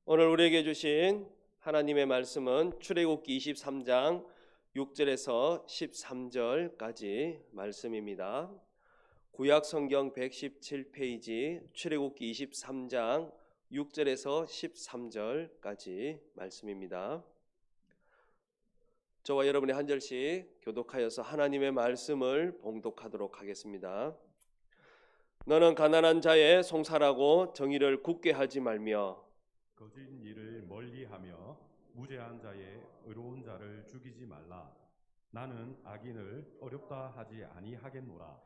오늘 우리에게 주신 하나님의 말씀은 출애굽기 23장 6절에서 13절까지 말씀입니다. 구약 성경 117페이지 출애굽기 23장 6절에서 13절까지 말씀입니다. 저와 여러분이 한 절씩 교독하여서 하나님의 말씀을 봉독하도록 하겠습니다. 너는 가난한 자의 송사라고 정의를 굳게 하지 말며 거짓 일을 멀리하며 무죄한 자의 의로운 자를 죽이지 말라. 나는 악인을 어렵다 하지 아니하겠노라.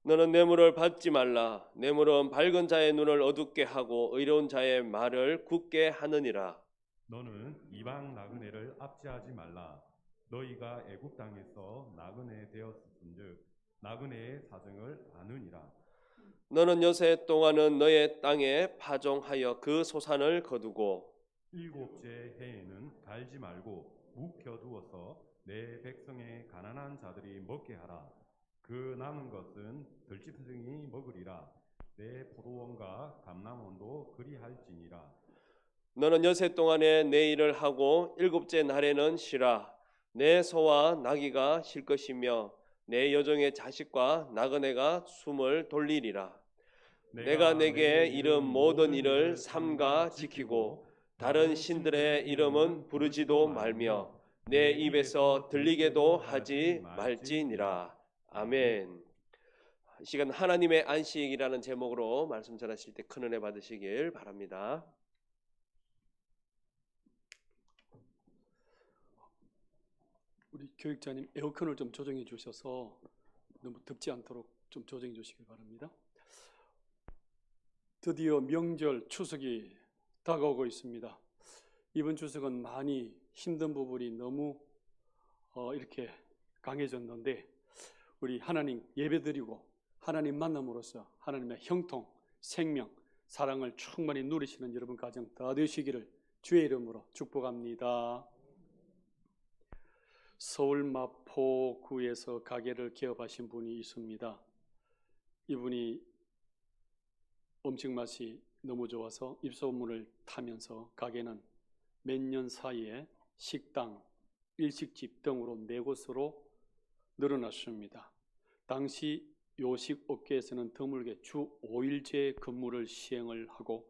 너는 뇌물을 받지 말라. 뇌물은 밝은 자의 눈을 어둡게 하고 의로운 자의 말을 굳게 하느니라. 너는 이방 나그네를 압제하지 말라. 너희가 애굽 땅에서 나그네 되었은즉 나그네의 사정을 아느니라. 너는 여세 동안은 너의 땅에 파종하여 그 소산을 거두고 일곱째 해에는 갈지 말고 묵혀두어서 내 백성의 가난한 자들이 먹게 하라. 그 남은 것은 들짐승이 먹으리라. 내 포도원과 감람원도 그리할지니라. 너는 여세 동안에 내 일을 하고 일곱째 날에는 쉬라. 내 소와 나귀가 쉴 것이며 내 여종의 자식과 나그네가 숨을 돌리리라. 내가 내게 이른 모든 일을 삼가 지키고 다른 신들의 이름은 부르지도 말며 내 입에서 들리게도 하지 말지니라. 아멘. 이 시간 하나님의 안식이라는 제목으로 말씀 전하실 때 큰 은혜 받으시길 바랍니다. 우리 교육자님 에어컨을 좀 조정해 주셔서 너무 덥지 않도록 좀 조정해 주시길 바랍니다. 드디어 명절 추석이 다가오고 있습니다. 이번 추석은 많이 힘든 부분이 너무 이렇게 강해졌는데 우리 하나님 예배드리고 하나님 만남으로써 하나님의 형통, 생명, 사랑을 충만히 누리시는 여러분 가정 다 되시기를 주의 이름으로 축복합니다. 서울 마포구에서 가게를 개업하신 분이 있습니다. 이분이 음식 맛이 너무 좋아서 입소문을 타면서 가게는 몇 년 사이에 식당, 일식집 등으로 4곳으로 늘어났습니다. 당시 요식업계에서는 드물게 주 5일제 근무를 시행을 하고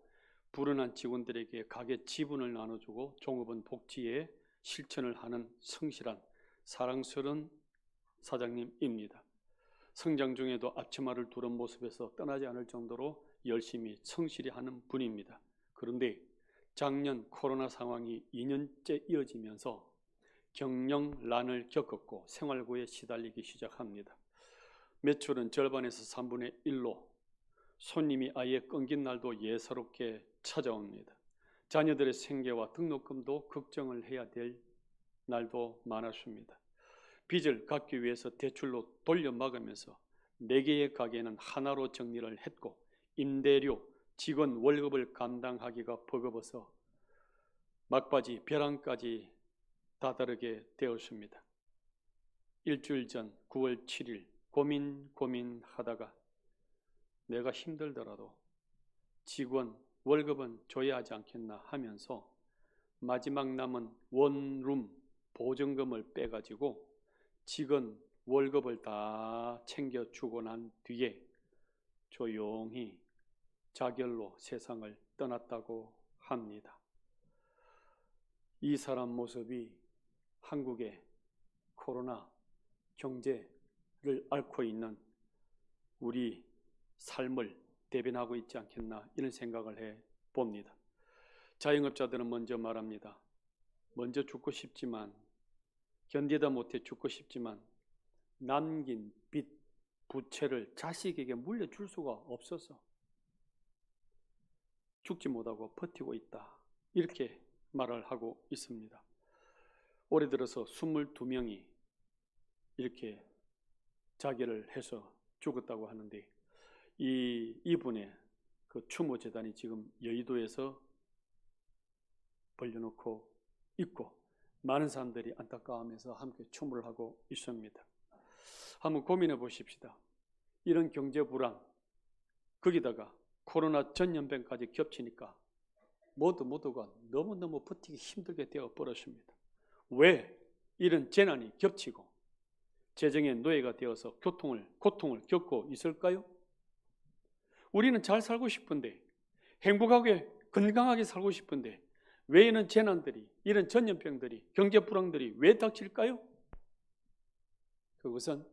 불운한 직원들에게 가게 지분을 나눠주고 종업원 복지에 실천을 하는 성실한 사랑스러운 사장님입니다. 성장 중에도 앞치마를 두른 모습에서 떠나지 않을 정도로 열심히 성실히 하는 분입니다. 그런데 작년 코로나 상황이 2년째 이어지면서 경영난을 겪었고 생활고에 시달리기 시작합니다. 매출은 절반에서 3분의 1로 손님이 아예 끊긴 날도 예사롭게 찾아옵니다. 자녀들의 생계와 등록금도 걱정을 해야 될 날도 많았습니다. 빚을 갚기 위해서 대출로 돌려막으면서 4개의 가게는 하나로 정리를 했고 임대료, 직원 월급을 감당하기가 버거워서 막바지 벼랑까지 다다르게 되었습니다. 일주일 전 9월 7일 고민하다가 내가 힘들더라도 직원 월급은 줘야 하지 않겠나 하면서 마지막 남은 원룸 보증금을 빼가지고 직원 월급을 다 챙겨주고 난 뒤에 조용히 자결로 세상을 떠났다고 합니다. 이 사람 모습이 한국의 코로나 경제를 앓고 있는 우리 삶을 대변하고 있지 않겠나 이런 생각을 해 봅니다. 자영업자들은 먼저 말합니다. 먼저 죽고 싶지만 견디다 못해 죽고 싶지만 남긴 빚, 부채를 자식에게 물려줄 수가 없어서 죽지 못하고 버티고 있다. 이렇게 말을 하고 있습니다. 올해 들어서 22명이 이렇게 자결을 해서 죽었다고 하는데 이분의 그 추모재단이 지금 여의도에서 벌려놓고 있고 많은 사람들이 안타까워하면서 함께 추모를 하고 있습니다. 한번 고민해 보십시다. 이런 경제 불안, 거기다가 코로나 전염병까지 겹치니까 모두가 너무너무 버티기 힘들게 되어 버렸습니다. 왜 이런 재난이 겹치고 재정의 노예가 되어서 고통을 겪고 있을까요? 우리는 잘 살고 싶은데, 행복하게 건강하게 살고 싶은데 왜 이런 재난들이, 이런 전염병들이, 경제 불황들이 왜 닥칠까요? 그것은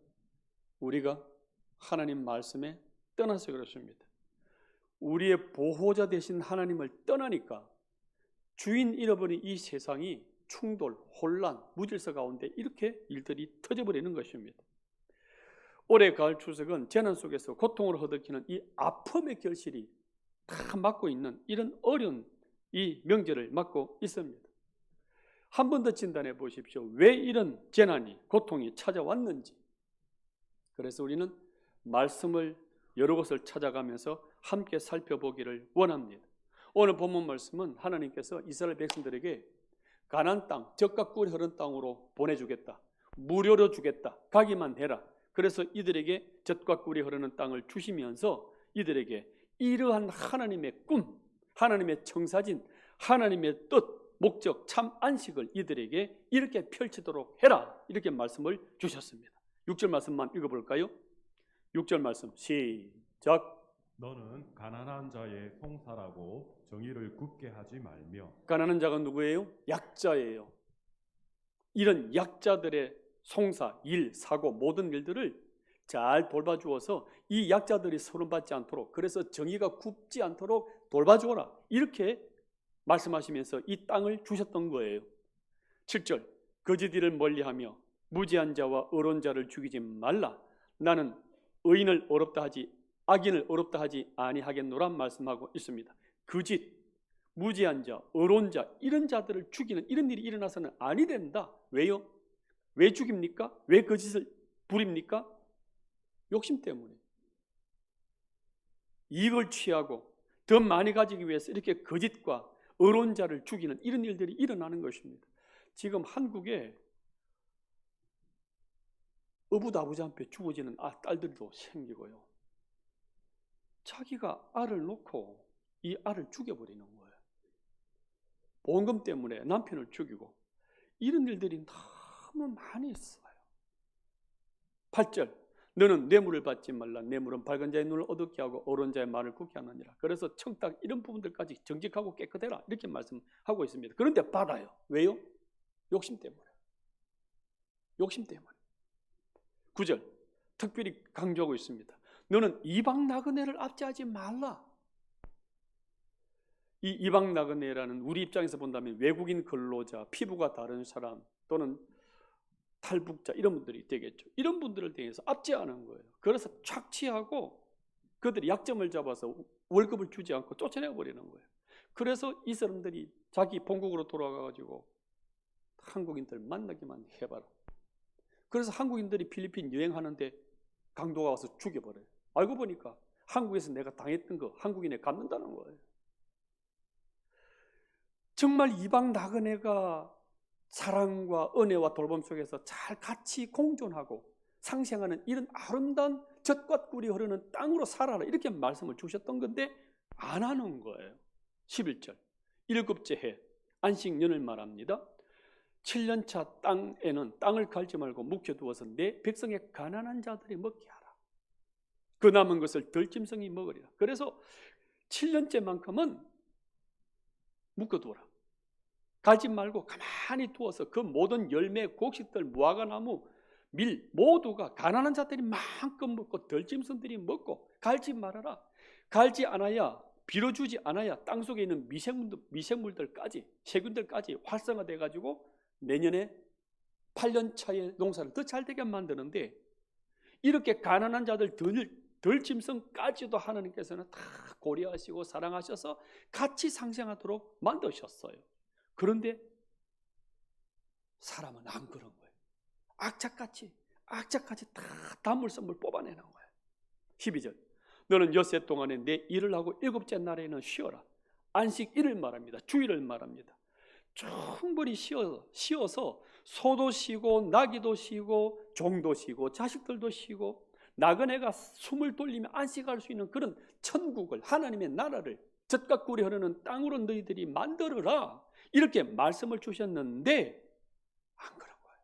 우리가 하나님 말씀에 떠나서 그렇습니다. 우리의 보호자 되신 하나님을 떠나니까 주인 잃어버린 이 세상이 충돌, 혼란, 무질서 가운데 이렇게 일들이 터져버리는 것입니다. 올해 가을 추석은 재난 속에서 고통을 허덕이는 이 아픔의 결실이 다 맞고 있는 이런 어려운 이 명절을 맞고 있습니다. 한 번 더 진단해 보십시오. 왜 이런 재난이, 고통이 찾아왔는지. 그래서 우리는 말씀을 여러 곳을 찾아가면서 함께 살펴보기를 원합니다. 오늘 본문 말씀은 하나님께서 이스라엘 백성들에게 가나안 땅, 젖과 꿀이 흐르는 땅으로 보내주겠다. 무료로 주겠다. 가기만 해라. 그래서 이들에게 젖과 꿀이 흐르는 땅을 주시면서 이들에게 이러한 하나님의 꿈, 하나님의 청사진, 하나님의 뜻, 목적, 참 안식을 이들에게 이렇게 펼치도록 해라. 이렇게 말씀을 주셨습니다. 6절 말씀만 읽어볼까요? 6절 말씀 시작. 너는 가난한 자의 송사라고 정의를 굽게 하지 말며. 가난한 자가 누구예요? 약자예요. 이런 약자들의 송사, 일, 사고 모든 일들을 잘 돌봐주어서 이 약자들이 소름받지 않도록, 그래서 정의가 굽지 않도록 돌봐주어라. 이렇게 말씀하시면서 이 땅을 주셨던 거예요. 7절 거짓 일을 멀리하며 무지한 자와 의로운 자를 죽이지 말라. 나는 의인을 어렵다 하지 악인을 어렵다 하지 아니하겠노라 말씀하고 있습니다. 거짓, 무지한 자, 의로운 자 이런 자들을 죽이는 이런 일이 일어나서는 아니 된다. 왜요? 왜 죽입니까? 왜 거짓을 부립니까? 욕심 때문에. 이익을 취하고 더 많이 가지기 위해서 이렇게 거짓과 의로운 자를 죽이는 이런 일들이 일어나는 것입니다. 지금 한국에 어부다부자한테 죽어지는 딸들도 생기고요. 자기가 알을 놓고 이 알을 죽여버리는 거예요. 보험금 때문에 남편을 죽이고 이런 일들이 너무 많이 있어요. 8절 너는 뇌물을 받지 말라. 뇌물은 밝은 자의 눈을 어둡게 하고 어려운 자의 말을 굳게 하느니라. 그래서 청탁 이런 부분들까지 정직하고 깨끗해라 이렇게 말씀하고 있습니다. 그런데 받아요. 왜요? 욕심 때문에. 욕심 때문에. 9절 특별히 강조하고 있습니다. 너는 이방 나그네를 압제하지 말라. 이 이방 나그네라는 우리 입장에서 본다면 외국인 근로자, 피부가 다른 사람 또는 탈북자 이런 분들이 되겠죠. 이런 분들을 대해서 압제하는 거예요. 그래서 착취하고 그들이 약점을 잡아서 월급을 주지 않고 쫓아내버리는 거예요. 그래서 이 사람들이 자기 본국으로 돌아가가지고 한국인들 만나기만 해봐라. 그래서 한국인들이 필리핀 여행하는데 강도가 와서 죽여버려요. 알고 보니까 한국에서 내가 당했던 거 한국인에 갚는다는 거예요. 정말 이방 나그네가 사랑과 은혜와 돌봄 속에서 잘 같이 공존하고 상생하는 이런 아름다운 젖과 꿀이 흐르는 땅으로 살아라 이렇게 말씀을 주셨던 건데 안 하는 거예요. 11절 7째 해 안식년을 말합니다. 7년차 땅에는 땅을 갈지 말고 묵혀두어서 내 백성의 가난한 자들이 먹게 하라. 그 남은 것을 들짐승이 먹으리라. 그래서 7년째만큼은 묶어두어라. 가지 말고 가만히 두어서 그 모든 열매, 곡식들, 무화과나무, 밀 모두가 가난한 자들이 마음껏 먹고 들짐승들이 먹고 갈지 말아라. 갈지 않아야 빌어주지 않아야 땅속에 있는 미생물들까지 세균들까지 활성화돼 가지고 내년에 8년 차의 농사를 더 잘 되게 만드는데 이렇게 가난한 자들 들짐승까지도 하나님께서는 다 고려하시고 사랑하셔서 같이 상생하도록 만드셨어요. 그런데 사람은 안 그런 거예요. 악착같이 다 단물선물 뽑아내는 거예요. 12절 너는 엿새 동안에 내 일을 하고 7째 날에는 쉬어라. 안식일을 말합니다. 주일을 말합니다. 충분히 쉬어서 소도 쉬고 나귀도 쉬고 종도 쉬고 자식들도 쉬고 나그네가 숨을 돌리며 안식할 수 있는 그런 천국을 하나님의 나라를 젖과 꿀이 흐르는 땅으로 너희들이 만들어라. 이렇게 말씀을 주셨는데 안 그런 거예요.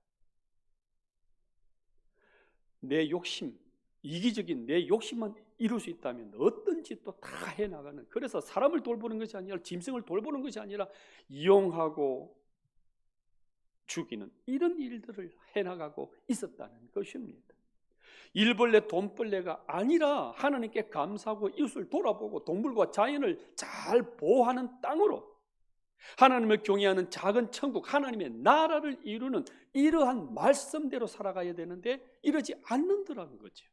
내 욕심, 이기적인 내 욕심만 이룰 수 있다면 어떤 짓도 다 해나가는, 그래서 사람을 돌보는 것이 아니라 짐승을 돌보는 것이 아니라 이용하고 죽이는 이런 일들을 해나가고 있었다는 것입니다. 일벌레 돈벌레가 아니라 하나님께 감사하고 이웃을 돌아보고 동물과 자연을 잘 보호하는 땅으로 하나님을 경외하는 작은 천국, 하나님의 나라를 이루는 이러한 말씀대로 살아가야 되는데 이러지 않는다는 거죠.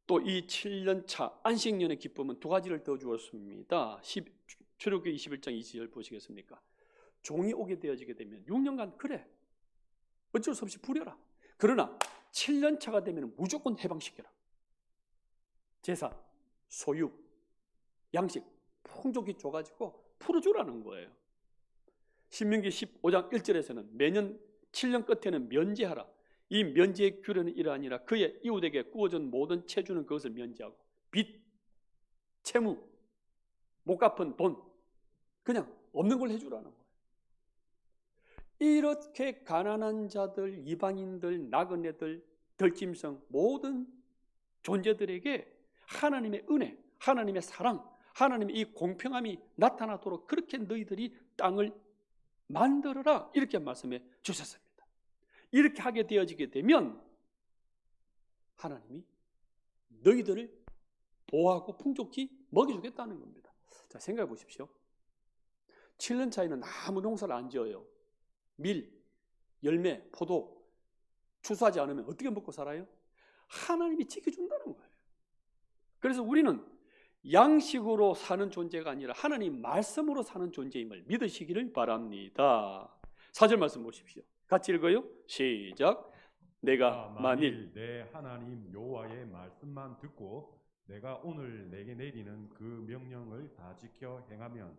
또 이 7년차 안식년의 기쁨은 두 가지를 더 주었습니다. 출애굽기 21장 20절 보시겠습니까? 종이 오게 되어지게 되면 6년간 그래 어쩔 수 없이 부려라. 그러나 7년차가 되면 무조건 해방시켜라. 재산, 소유, 양식 풍족히 줘가지고 풀어주라는 거예요. 신명기 15장 1절에서는 매년 7년 끝에는 면제하라. 이 면제의 규례는 이러하니라. 그의 이웃에게 구워준 모든 채주는 그것을 면제하고 빚, 채무, 못 갚은 돈 그냥 없는 걸 해주라는 거예요. 이렇게 가난한 자들, 이방인들, 나그네들, 덜짐승 모든 존재들에게 하나님의 은혜, 하나님의 사랑, 하나님의 이 공평함이 나타나도록 그렇게 너희들이 땅을 만들어라 이렇게 말씀해 주셨습니다. 이렇게 하게 되어지게 되면 하나님이 너희들을 보호하고 풍족히 먹여주겠다는 겁니다. 자, 생각해 보십시오. 7년 차에는 아무 농사를 안 지어요. 밀, 열매, 포도 추수하지 않으면 어떻게 먹고 살아요? 하나님이 지켜준다는 거예요. 그래서 우리는 양식으로 사는 존재가 아니라 하나님 말씀으로 사는 존재임을 믿으시기를 바랍니다. 4절 말씀 보십시오. 같이 읽어요. 시작. 내가 만일 내 하나님 여호와의 말씀만 듣고 내가 오늘 내게 내리는 그 명령을 다 지켜 행하면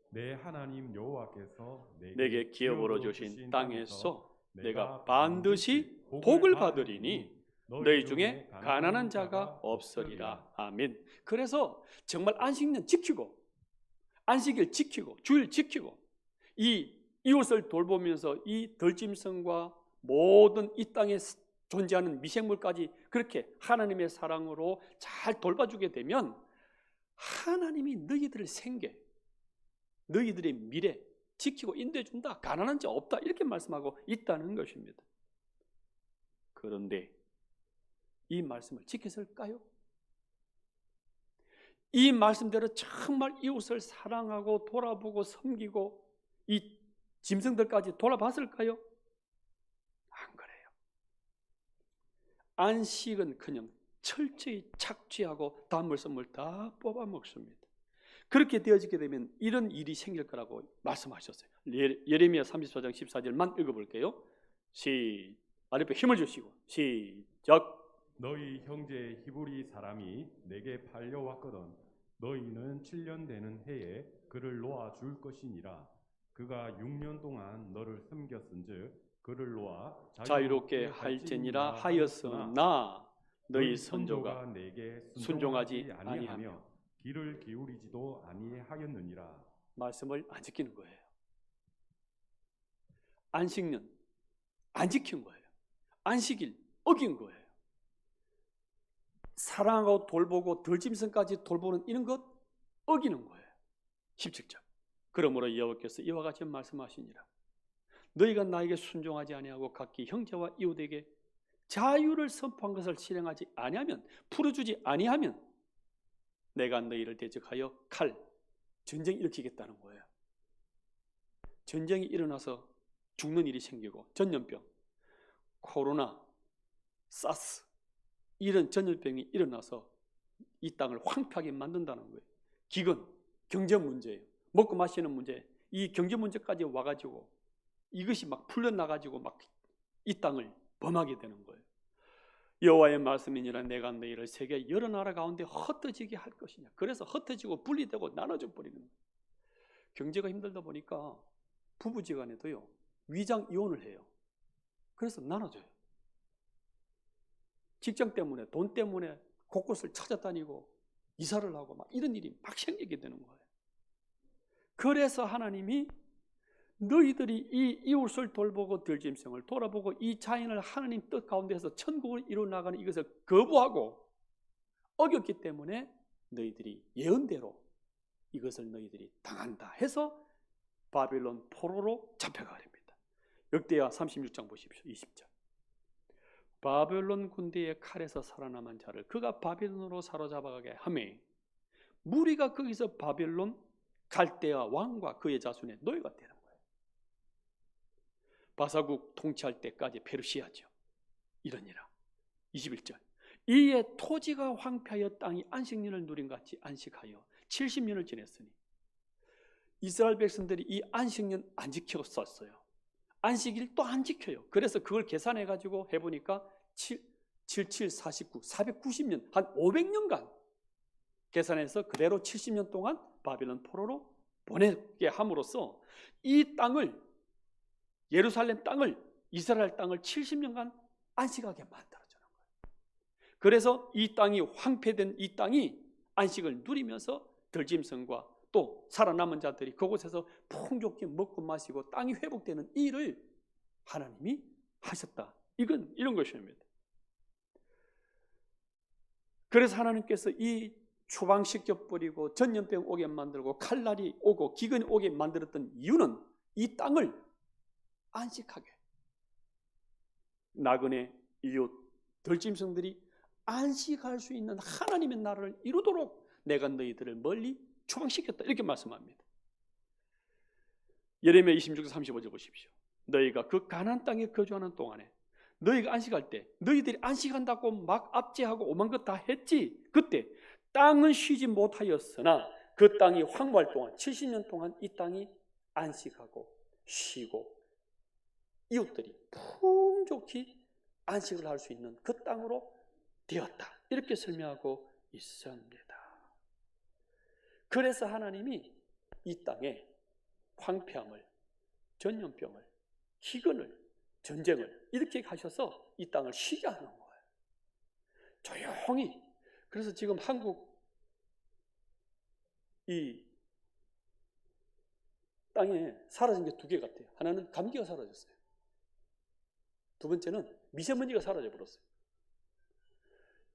내 하나님 여호와께서 내게 기업으로 주신 땅에서 내가 반드시 복을 받으리니 너희 중에 가난한 자가 없으리라. 아멘. 그래서 정말 안식년 지키고 안식일 지키고 주일 지키고 이 이웃을 돌보면서 이 덜짐승과 모든 이 땅에 존재하는 미생물까지 그렇게 하나님의 사랑으로 잘 돌봐주게 되면 하나님이 너희들의 생계, 너희들의 미래 지키고 인도해준다. 가난한 자 없다. 이렇게 말씀하고 있다는 것입니다. 그런데 이 말씀을 지켰을까요? 이 말씀대로 정말 이웃을 사랑하고 돌아보고 섬기고 이 짐승들까지 돌아봤을까요? 안 그래요. 안식은 그냥 철저히 착취하고 단물 선물 다 뽑아 먹습니다. 그렇게 되어지게 되면 이런 일이 생길 거라고 말씀하셨어요. 예레미야 34장 14절만 읽어볼게요. 아랫배 힘을 주시고 시작. 너희 형제 히브리 사람이 내게 팔려왔거든 너희는 7년 되는 해에 그를 놓아 줄 것이니라. 그가 6년 동안 너를 섬겼은즉 그를 놓아 자유롭게 할지니라 하였으나 너희 선조가 내게 순종하지 아니하며 귀를 기울이지도 아니하였느니라. 말씀을 안 지키는 거예요. 안식년 안 지킨 거예요. 안식일 어긴 거예요. 사랑하고 돌보고 덜짐승까지 돌보는 이런 것 어기는 거예요. 17절. 그러므로 여호와께서 이와 같이 말씀하시니라. 너희가 나에게 순종하지 아니하고 각기 형제와 이웃에게 자유를 선포한 것을 실행하지 아니하면 풀어주지 아니하면 내가 너희를 대적하여 칼, 전쟁 일으키겠다는 거예요. 전쟁이 일어나서 죽는 일이 생기고 전염병, 코로나, 사스 이런 전염병이 일어나서 이 땅을 황폐하게 만든다는 거예요. 기근, 경제 문제예요. 먹고 마시는 문제, 이 경제 문제까지 와가지고 이것이 막 풀려나가지고 막 이 땅을 범하게 되는 거예요. 여호와의 말씀이니라. 내가 너희를 세계 여러 나라 가운데 흩어지게 할 것이냐. 그래서 흩어지고 분리되고 나눠져 버리는 거예요. 경제가 힘들다 보니까 부부지간에도요 위장 이혼을 해요. 그래서 나눠져요. 직장 때문에 돈 때문에 곳곳을 찾아다니고 이사를 하고 막 이런 일이 막 생기게 되는 거예요. 그래서 하나님이 너희들이 이 이웃을 돌보고 들짐승을 돌아보고 이 자연을 하나님 뜻 가운데서 천국을 이루어 나가는 이것을 거부하고 어겼기 때문에 너희들이 예언대로 이것을 너희들이 당한다 해서 바벨론 포로로 잡혀가게 됩니다. 역대하 36장 보십시오. 20절. 바벨론 군대의 칼에서 살아남은 자를 그가 바벨론으로 사로잡아가게 하매 무리가 거기서 바벨론 갈대아 왕과 그의 자손의 노예가 되는 거예요. 바사국 통치할 때까지 페르시아죠. 이러니라. 21절. 이에 토지가 황폐하여 땅이 안식년을 누린 같이 안식하여 70년을 지냈으니 이스라엘 백성들이 이 안식년 안 지켰었어요. 안식일 또 안 지켜요. 그래서 그걸 계산해 가지고 해보니까 77, 49, 490년 한 500년간 계산해서 그대로 70년 동안 바벨론 포로로 보내게 함으로써 이 땅을 예루살렘 땅을 이스라엘 땅을 70년간 안식하게 만들어주는 거예요. 그래서 이 땅이 황폐된 이 땅이 안식을 누리면서 들짐승과 또 살아남은 자들이 그곳에서 풍족히 먹고 마시고 땅이 회복되는 일을 하나님이 하셨다. 이런 것입니다. 그래서 하나님께서 이 추방시켜 버리고 전염병 오게 만들고 칼날이 오고 기근이 오게 만들었던 이유는 이 땅을 안식하게 나그네 이웃 들짐승들이 안식할 수 있는 하나님의 나라를 이루도록 내가 너희들을 멀리 추방시켰다 이렇게 말씀합니다. 예레미야 26장 35절 보십시오. 너희가 그 가나안 땅에 거주하는 동안에 너희가 안식할 때 너희들이 안식한다고 막 압제하고 오만 것 다 했지. 그때 땅은 쉬지 못하였으나 그 땅이 황무할 동안 70년 동안 이 땅이 안식하고 쉬고 이웃들이 풍족히 안식을 할 수 있는 그 땅으로 되었다. 이렇게 설명하고 있습니다. 그래서 하나님이 이 땅에 황폐함을, 전염병을, 기근을, 전쟁을 이렇게 하셔서 이 땅을 쉬게 하는 거예요. 조용히. 그래서 지금 한국 이 땅에 사라진 게 두 개 같아요. 하나는 감기가 사라졌어요. 두 번째는 미세먼지가 사라져 버렸어요.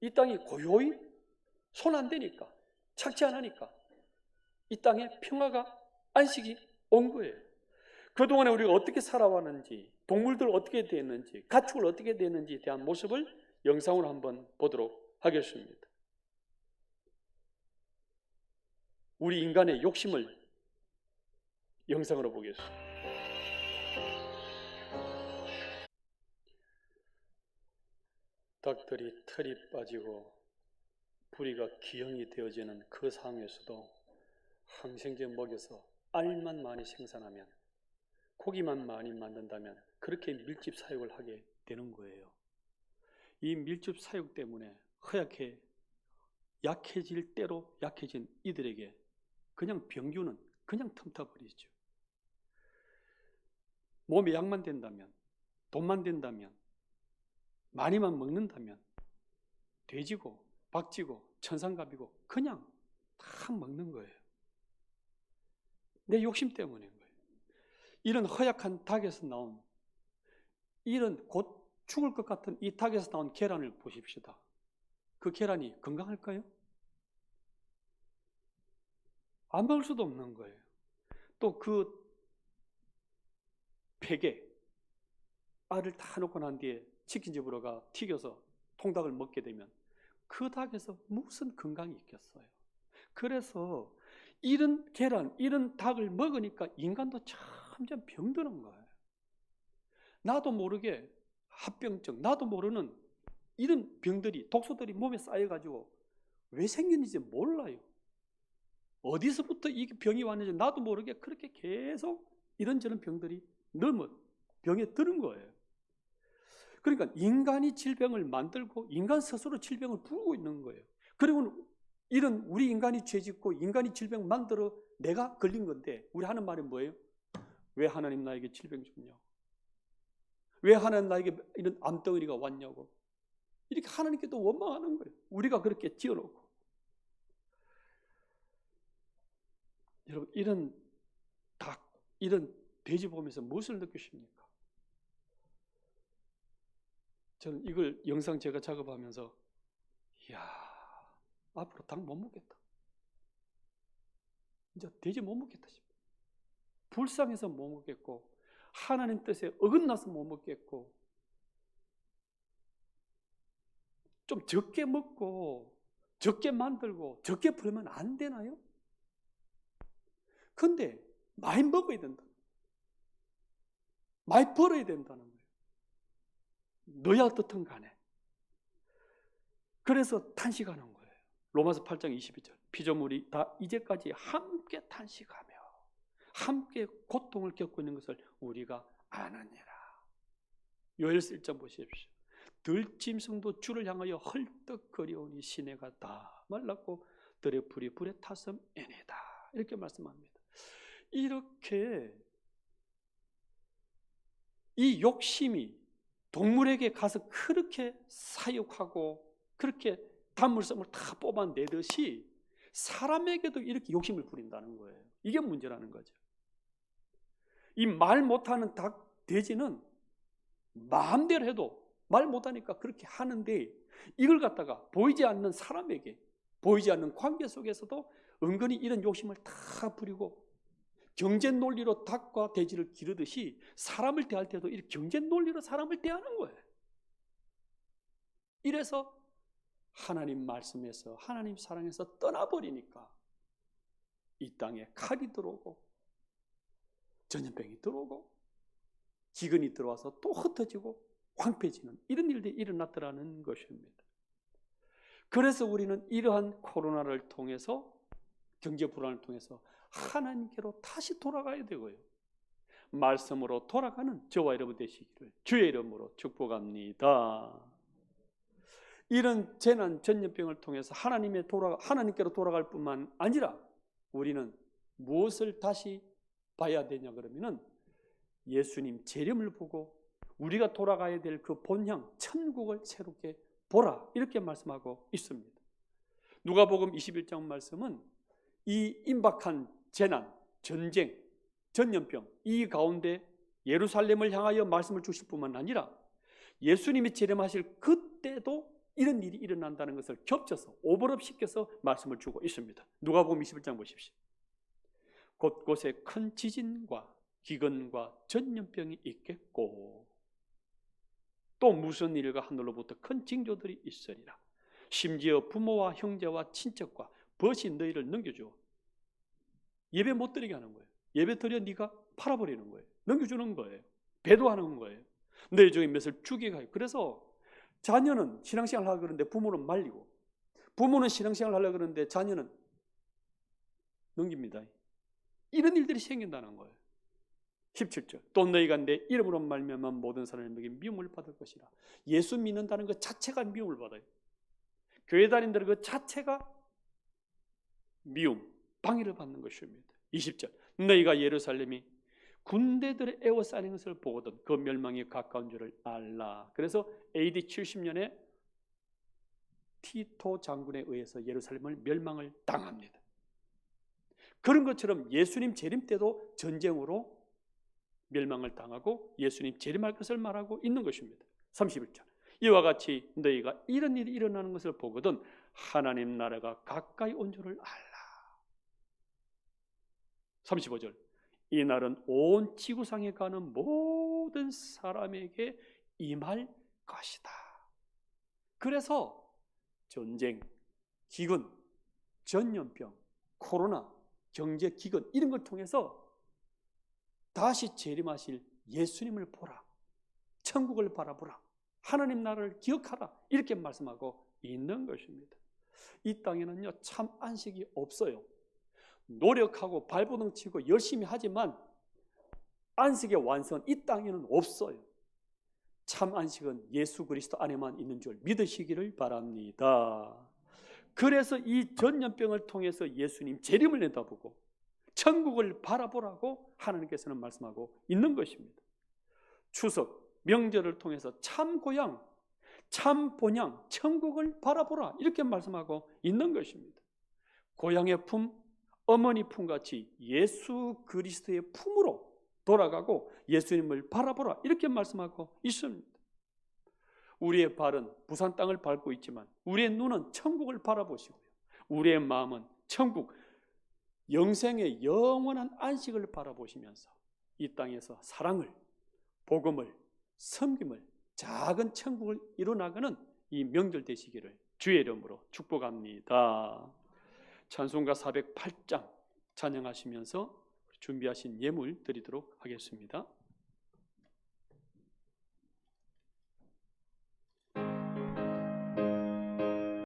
이 땅이 고요히 손 안 대니까, 착지 안 하니까 이 땅에 평화가 안식이 온 거예요. 그동안에 우리가 어떻게 살아왔는지, 동물들 어떻게 됐는지, 가축을 어떻게 됐는지에 대한 모습을 영상으로 한번 보도록 하겠습니다. 우리 인간의 욕심을 영상으로 보겠습니다. 닭들이 털이 빠지고 부리가 기형이 되어지는 그 상황에서도 항생제 먹여서 알만 많이 생산하면 고기만 많이 만든다면 그렇게 밀집 사육을 하게 되는 거예요. 이 밀집 사육 때문에 허약해 약해질 대로 약해진 이들에게 그냥 병균은 그냥 틈타버리죠. 몸에 약만 된다면, 돈만 된다면, 많이만 먹는다면 돼지고 박쥐고 천상갑이고 그냥 다 먹는 거예요. 내 욕심 때문인 거예요. 이런 허약한 닭에서 나온 이런 곧 죽을 것 같은 이 닭에서 나온 계란을 보십시다. 그 계란이 건강할까요? 안 먹을 수도 없는 거예요. 또 그 팩에 알을 다 넣고 난 뒤에 치킨집으로 가 튀겨서 통닭을 먹게 되면 그 닭에서 무슨 건강이 있겠어요. 그래서 이런 계란, 이런 닭을 먹으니까 인간도 점점 병드는 거예요. 나도 모르게 합병증, 나도 모르는 이런 병들이, 독소들이 몸에 쌓여가지고 왜 생겼는지 몰라요. 어디서부터 이 병이 왔는지 나도 모르게 그렇게 계속 이런저런 병들이 넘어 병에 드는 거예요. 그러니까 인간이 질병을 만들고 인간 스스로 질병을 부르고 있는 거예요. 그리고 이런 우리 인간이 죄짓고 인간이 질병 만들어 내가 걸린 건데 우리 하는 말이 뭐예요? 왜 하나님 나에게 질병 줬냐고. 왜 하나님 나에게 이런 암덩어리가 왔냐고. 이렇게 하나님께 또 원망하는 거예요. 우리가 그렇게 지어놓고. 여러분, 이런 닭, 이런 돼지 보면서 무엇을 느끼십니까? 저는 이걸 영상 제가 작업하면서 이야, 앞으로 닭 못 먹겠다. 이제 돼지 못 먹겠다 싶어요. 불쌍해서 못 먹겠고, 하나님 뜻에 어긋나서 못 먹겠고, 좀 적게 먹고 적게 만들고 적게 부르면 안 되나요? 근데 많이 먹어야 된다. 많이 벌어야 된다는 거예요. 너야 어떻든 간에. 그래서 탄식하는 거예요. 로마서 8장 22절. 피조물이 다 이제까지 함께 탄식하며 함께 고통을 겪고 있는 것을 우리가 아느니라. 요엘서 1장 보십시오. 들짐승도 주를 향하여 헐떡거리오니 시내가 다 말랐고 들의 불이 불에 탔음이니이다. 이렇게 말씀합니다. 이렇게 이 욕심이 동물에게 가서 그렇게 사육하고 그렇게 단물성을 다 뽑아내듯이 사람에게도 이렇게 욕심을 부린다는 거예요. 이게 문제라는 거죠. 이 말 못하는 닭, 돼지는 마음대로 해도 말 못하니까 그렇게 하는데 이걸 갖다가 보이지 않는 사람에게, 보이지 않는 관계 속에서도 은근히 이런 욕심을 다 부리고 경제 논리로 닭과 돼지를 기르듯이 사람을 대할 때도 이렇게 경제 논리로 사람을 대하는 거예요. 이래서 하나님 말씀에서 하나님 사랑에서 떠나버리니까 이 땅에 칼이 들어오고 전염병이 들어오고 기근이 들어와서 또 흩어지고 황폐해지는 이런 일들이 일어났더라는 것입니다. 그래서 우리는 이러한 코로나를 통해서 경제 불안을 통해서 하나님께로 다시 돌아가야 되고요. 말씀으로 돌아가는 저와 여러분 되시기를 주의 이름으로 축복합니다. 이런 재난 전염병을 통해서 하나님께로 돌아갈 뿐만 아니라 우리는 무엇을 다시 봐야 되냐 그러면은 예수님 재림을 보고 우리가 돌아가야 될 그 본향 천국을 새롭게 보라 이렇게 말씀하고 있습니다. 누가복음 21장 말씀은 이 임박한 재난, 전쟁, 전염병 이 가운데 예루살렘을 향하여 말씀을 주실 뿐만 아니라 예수님이 재림하실 그때도 이런 일이 일어난다는 것을 겹쳐서 오버랩 시켜서 말씀을 주고 있습니다. 누가복음 21장 보십시오. 곳곳에 큰 지진과 기근과 전염병이 있겠고 또 무슨 일과 하늘로부터 큰 징조들이 있으리라. 심지어 부모와 형제와 친척과 벗이 너희를 넘겨줘. 예배 못 드리게 하는 거예요. 예배 드려 네가 팔아버리는 거예요. 넘겨주는 거예요. 배도하는 거예요. 너희 중에 몇을 죽이게 하요. 그래서 자녀는 신앙생활 하려고 그러는데 부모는 말리고 부모는 신앙생활 하려고 그러는데 자녀는 넘깁니다. 이런 일들이 생긴다는 거예요. 17절 또 너희가 내 이름으로 말미암아 모든 사람에게 미움을 받을 것이라. 예수 믿는다는 것 자체가 미움을 받아요. 교회 다닌다는 것 자체가 미움, 방해를 받는 것입니다. 20절 너희가 예루살렘이 군대들의 에워싸는 것을 보거든 그 멸망이 가까운 줄을 알라. 그래서 AD 70년에 티토 장군에 의해서 예루살렘을 멸망을 당합니다. 그런 것처럼 예수님 재림 때도 전쟁으로 멸망을 당하고 예수님 재림할 것을 말하고 있는 것입니다. 31절 이와 같이 너희가 이런 일이 일어나는 것을 보거든 하나님 나라가 가까이 온 줄을 알라. 35절 이 날은 온 지구상에 가는 모든 사람에게 임할 것이다. 그래서 전쟁, 기근, 전염병, 코로나, 경제 기근 이런 걸 통해서 다시 재림하실 예수님을 보라. 천국을 바라보라. 하나님 나라를 기억하라. 이렇게 말씀하고 있는 것입니다. 이 땅에는요 참 안식이 없어요. 노력하고 발버둥 치고 열심히 하지만 안식의 완성은 이 땅에는 없어요. 참 안식은 예수 그리스도 안에만 있는 줄 믿으시기를 바랍니다. 그래서 이 전염병을 통해서 예수님 재림을 내다보고 천국을 바라보라고 하나님께서는 말씀하고 있는 것입니다. 추석, 명절을 통해서 참 고향, 참 본향, 천국을 바라보라 이렇게 말씀하고 있는 것입니다. 고향의 품, 어머니 품같이 예수 그리스도의 품으로 돌아가고 예수님을 바라보라 이렇게 말씀하고 있습니다. 우리의 발은 부산 땅을 밟고 있지만 우리의 눈은 천국을 바라보시고요. 우리의 마음은 천국, 영생의 영원한 안식을 바라보시면서 이 땅에서 사랑을, 복음을, 섬김을, 작은 천국을 이뤄나가는 이 명절 되시기를 주의 이름으로 축복합니다. 찬송가 408장 찬양하시면서 준비하신 예물 드리도록 하겠습니다.